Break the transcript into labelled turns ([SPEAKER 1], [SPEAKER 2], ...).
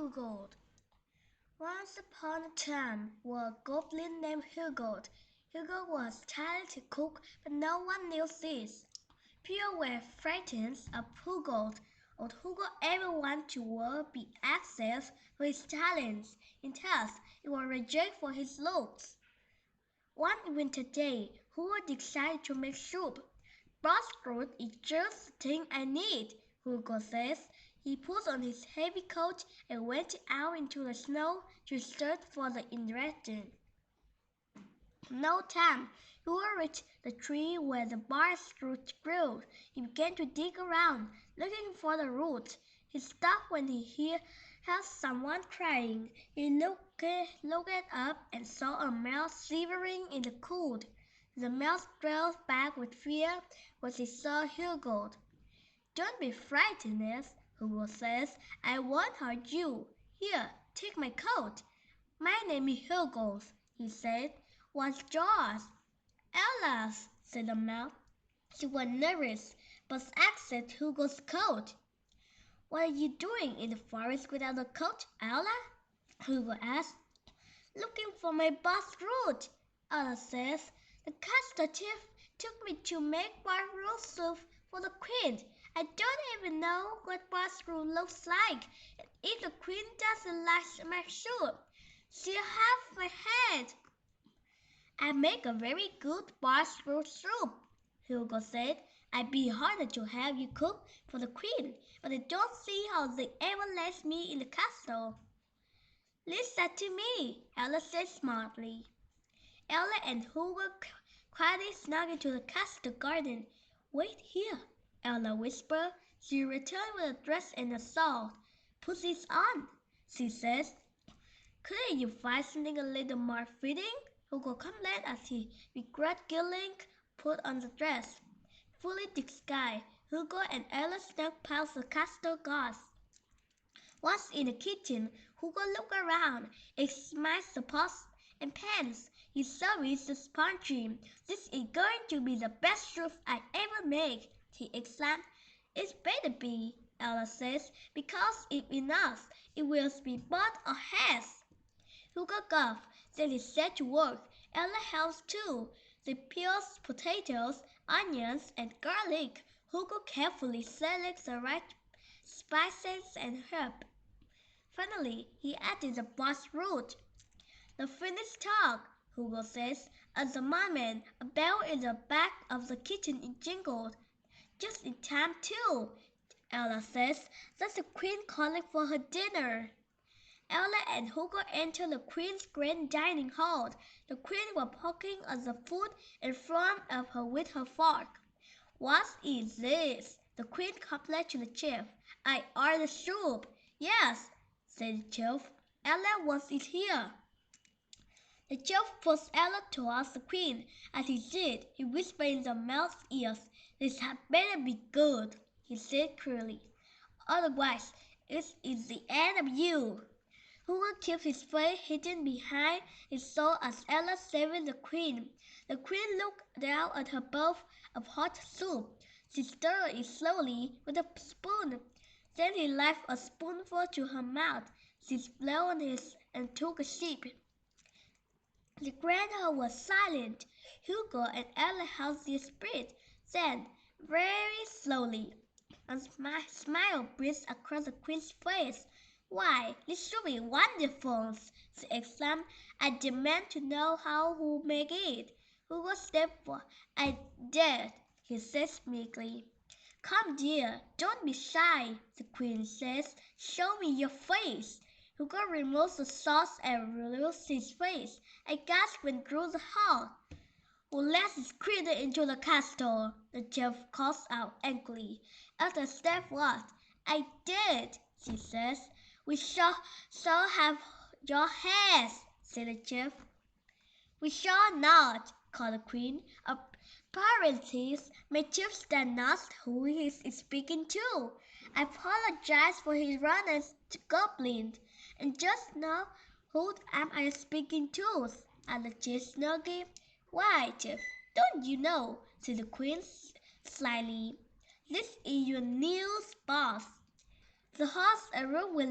[SPEAKER 1] Hugo. Once upon a time was a goblin named Hugo. Hugo was talented cook, but no one knew this. People were frightened of Hugo. Would Hugo ever want to be access for his talents? Instead, he was rejected for his looks. One winter day, Hugo decided to make soup. Buzzroot is just the thing I need, Hugo says. He put on his heavy coat and went out into the snow to search for the ingredient. No time, Hugo reached the tree where the buzzroot grew. He began to dig around, looking for the roots. He stopped when he heard someone crying. He looked up and saw a mouse shivering in the cold. The mouse drew back with fear when he saw Hugo. "Don't be frightened, Hugo says. "I won't hurt you. Here, take my coat." "My name is Hugo," he said. "What's yours?" "Ella's," said the mouse. She was nervous, but accepted Hugo's coat. "What are you doing in the forest without a coat, Ella?" Hugo asked. "Looking for my buzzroot," Ella says. "The castor thief took me to make buzzroot soup for the queen. I don't even know what buzzroot looks like, and if the queen doesn't like my soup, she'll have my head." "I make a very good buzzroot soup," Hugo said. "I'd be honored to have you cook for the queen, but I don't see how they ever let me in the castle." "Leave that to me," Ella said smartly. Ella and Hugo quietly snuck into the castle garden. "Wait here," Ella whispered. She returned with a dress and a shawl. "Put this on," she says. "Couldn't you find something a little more fitting?" Hugo complained as he begrudgingly put on the dress. Fully disguised, Hugo and Ella snuck past the castle guards. Once in the kitchen, Hugo looked around, examined the pots and pans. He serviced the spongy. "This is going to be the best soup I ever make," he exclaimed. "It better be," Ella says, "because if it's not, it will be both our heads." Hugo gulped. Then he set to work. Ella helped too. They peeled potatoes, onions, and garlic. Hugo carefully selected the right spices and herbs. Finally, he added the buzzroot. "The finished talk," Hugo says. At the moment, a bell in the back of the kitchen jingled. "Just in time, too," Ella says. "That's the queen calling for her dinner." Ella and Hugo entered the queen's grand dining hall. The queen was poking at the food in front of her with her fork. "What is this?" the queen complained to the chef. "I ordered soup." "Yes," said the chef. "Ella wants it here." The chef pushed Ella towards the queen. As he did, he whispered in the mouse's ears. "This had better be good," he said cruelly. "Otherwise, it is the end of you." Hugo kept his face hidden behind his shawl as Ella saved the queen. The queen looked down at her bowl of hot soup. She stirred it slowly with a spoon. Then he left a spoonful to her mouth. She swallowed it and took a sip. The grand hall was silent. Hugo and Ella held their breath. Then, very slowly, a smile breathed across the queen's face. "Why, this should be wonderful!" she exclaimed. "I demand to know who made it." Hugo stepped forward. "I did," he said meekly. "Come, dear, don't be shy," the queen says. "Show me your face." Hugo removed the sauce and revealed his face. A gasp went through the hall. "Who let this creature into the castle?" the chef called out angrily. Ella stepped forward. "I did," she says. "We shall have your heads," said the chef. "We shall not," called the queen. "Apparently, my chief does not who he is speaking to. I apologize for his runners to goblin. And just now, who am I speaking to?" asked the chief snugly. "Why, chief, don't you know?" said the queen slyly. "This is your new boss." The horse and room were